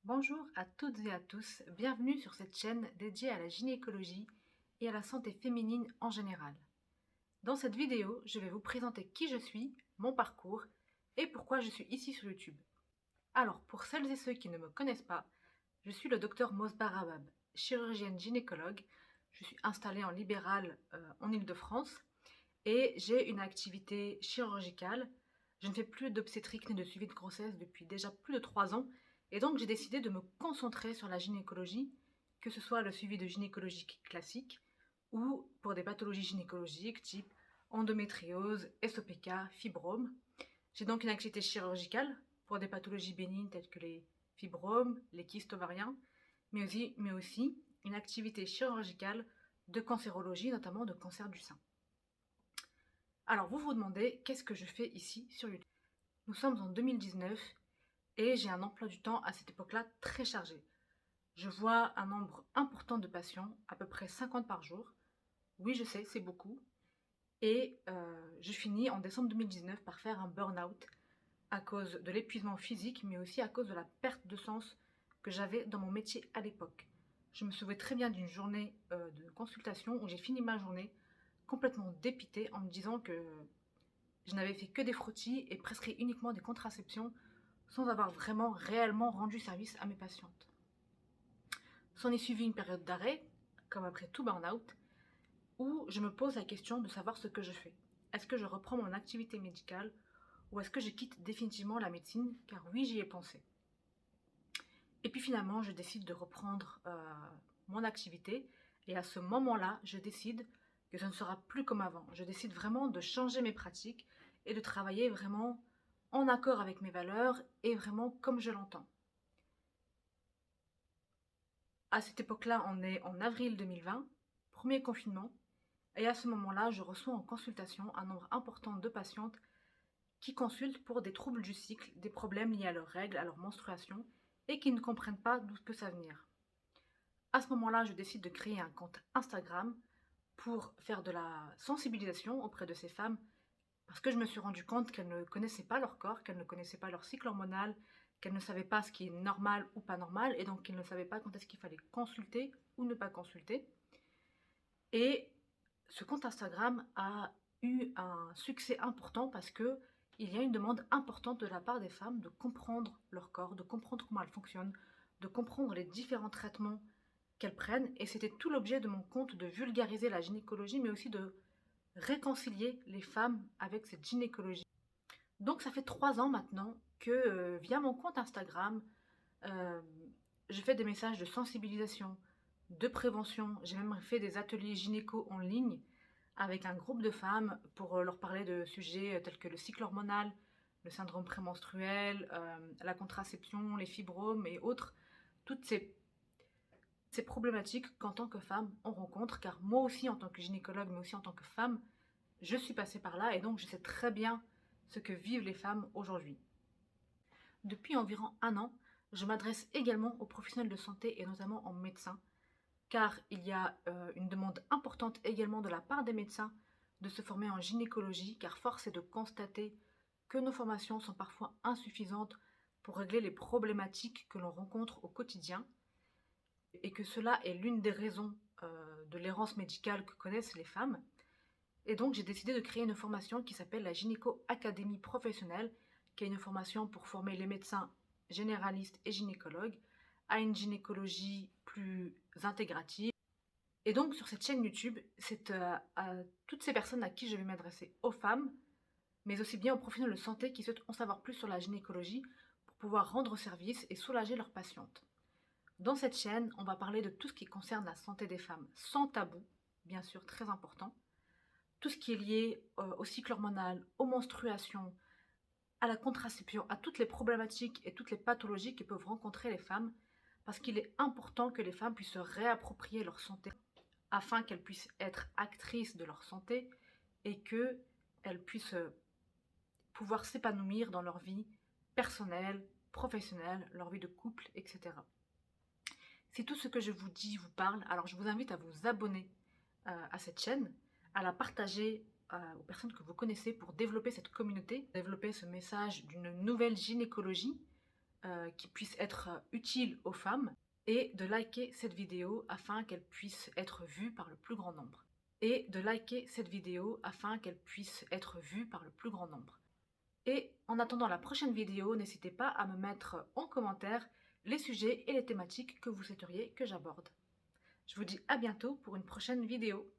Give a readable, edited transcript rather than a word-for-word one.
Bonjour à toutes et à tous, bienvenue sur cette chaîne dédiée à la gynécologie et à la santé féminine en général. Dans cette vidéo, je vais vous présenter qui je suis, mon parcours et pourquoi je suis ici sur YouTube. Alors, pour celles et ceux qui ne me connaissent pas, je suis le docteur Mosbar Abab, chirurgienne gynécologue. Je suis installée en libéral en Île-de-France et j'ai une activité chirurgicale. Je ne fais plus d'obstétrique ni de suivi de grossesse depuis déjà plus de 3 ans et donc j'ai décidé de me concentrer sur la gynécologie, que ce soit le suivi de gynécologique classique ou pour des pathologies gynécologiques type endométriose, SOPK, fibrome. J'ai donc une activité chirurgicale pour des pathologies bénignes telles que les fibromes, les kystes ovariens, mais aussi une activité chirurgicale de cancérologie, notamment de cancer du sein. Alors vous vous demandez qu'est-ce que je fais ici sur YouTube. Nous sommes en 2019 et j'ai un emploi du temps à cette époque-là très chargé. Je vois un nombre important de patients, à peu près 50 par jour. Oui, je sais, c'est beaucoup. Et je finis en décembre 2019 par faire un burn-out à cause de l'épuisement physique, mais aussi à cause de la perte de sens que j'avais dans mon métier à l'époque. Je me souviens très bien d'une journée de consultation où j'ai fini ma journée complètement dépitée en me disant que je n'avais fait que des frottis et prescrit uniquement des contraceptions sans avoir vraiment réellement rendu service à mes patientes. S'en est suivi une période d'arrêt, comme après tout burn-out, où je me pose la question de savoir ce que je fais. Est-ce que je reprends mon activité médicale ou est-ce que je quitte définitivement la médecine? Car oui, j'y ai pensé. Et puis finalement, je décide de reprendre mon activité et à ce moment-là, je décide que ce ne sera plus comme avant. Je décide vraiment de changer mes pratiques et de travailler vraiment en accord avec mes valeurs et vraiment comme je l'entends. À cette époque-là, on est en avril 2020, premier confinement, et à ce moment-là, je reçois en consultation un nombre important de patientes qui consultent pour des troubles du cycle, des problèmes liés à leurs règles, à leur menstruation, et qui ne comprennent pas d'où peut ça venir. À ce moment-là, je décide de créer un compte Instagram pour faire de la sensibilisation auprès de ces femmes parce que je me suis rendu compte qu'elles ne connaissaient pas leur corps, qu'elles ne connaissaient pas leur cycle hormonal, qu'elles ne savaient pas ce qui est normal ou pas normal et donc qu'elles ne savaient pas quand est-ce qu'il fallait consulter ou ne pas consulter. Et ce compte Instagram a eu un succès important parce que il y a une demande importante de la part des femmes de comprendre leur corps, de comprendre comment elles fonctionnent, de comprendre les différents traitements qu'elles prennent. Et c'était tout l'objet de mon compte de vulgariser la gynécologie, mais aussi de réconcilier les femmes avec cette gynécologie. Donc ça fait 3 ans maintenant que via mon compte Instagram, euh, je fais des messages de sensibilisation, de prévention. J'ai même fait des ateliers gynéco en ligne avec un groupe de femmes pour leur parler de sujets tels que le cycle hormonal, le syndrome prémenstruel, la contraception, les fibromes et autres. Toutes ces problématiques qu'en tant que femme on rencontre, car moi aussi en tant que gynécologue, mais aussi en tant que femme, je suis passée par là et donc je sais très bien ce que vivent les femmes aujourd'hui. Depuis environ un an, je m'adresse également aux professionnels de santé et notamment aux médecins, car il y a une demande importante également de la part des médecins de se former en gynécologie, car force est de constater que nos formations sont parfois insuffisantes pour régler les problématiques que l'on rencontre au quotidien, et que cela est l'une des raisons de l'errance médicale que connaissent les femmes. Et donc j'ai décidé de créer une formation qui s'appelle la Gynéco Académie Professionnelle, qui est une formation pour former les médecins généralistes et gynécologues à une gynécologie plus intégrative. Et donc sur cette chaîne YouTube, c'est à toutes ces personnes à qui je vais m'adresser, aux femmes, mais aussi bien aux professionnels de santé qui souhaitent en savoir plus sur la gynécologie pour pouvoir rendre service et soulager leurs patientes. Dans cette chaîne, on va parler de tout ce qui concerne la santé des femmes sans tabou, bien sûr très important, tout ce qui est lié au cycle hormonal, aux menstruations, à la contraception, à toutes les problématiques et toutes les pathologies que peuvent rencontrer les femmes, parce qu'il est important que les femmes puissent se réapproprier leur santé afin qu'elles puissent être actrices de leur santé et qu'elles puissent pouvoir s'épanouir dans leur vie personnelle, professionnelle, leur vie de couple, etc. Si tout ce que je vous dis vous parle, alors je vous invite à vous abonner à cette chaîne, à la partager aux personnes que vous connaissez pour développer cette communauté, développer ce message d'une nouvelle gynécologie qui puisse être utile aux femmes et de liker cette vidéo afin qu'elle puisse être vue par le plus grand nombre. Et de liker cette vidéo afin qu'elle puisse être vue par le plus grand nombre. Et en attendant la prochaine vidéo, n'hésitez pas à me mettre en commentaire les sujets et les thématiques que vous souhaiteriez que j'aborde. Je vous dis à bientôt pour une prochaine vidéo.